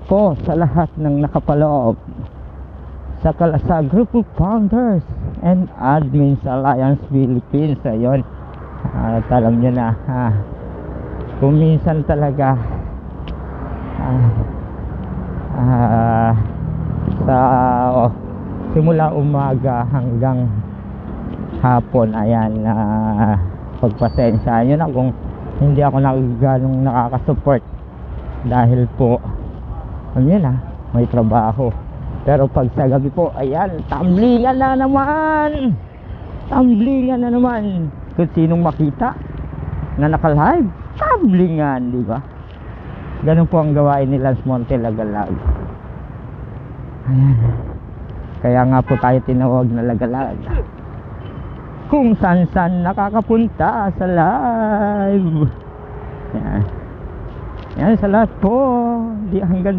po sa lahat ng nakapaloob sa Kalasag Group of Founders and Admins Alliance Philippines. Ayun, alam nyo na, kung minsan talaga sa simula umaga hanggang hapon, ayan, pagpasensya nyo na kung hindi ako ganong nakakasupport dahil po yun may trabaho. Pero pag sa gabi po, ayan, tamblingan na naman, kung sinong makita na naka-live, tamblingan, di ba? Ganun po ang gawain ni Lance Monte Lagalag. Ayan, kaya nga po tayo tinawag na Lagalag, kung saan nakakapunta sa live. Yan, yan sa lahat po, di hanggang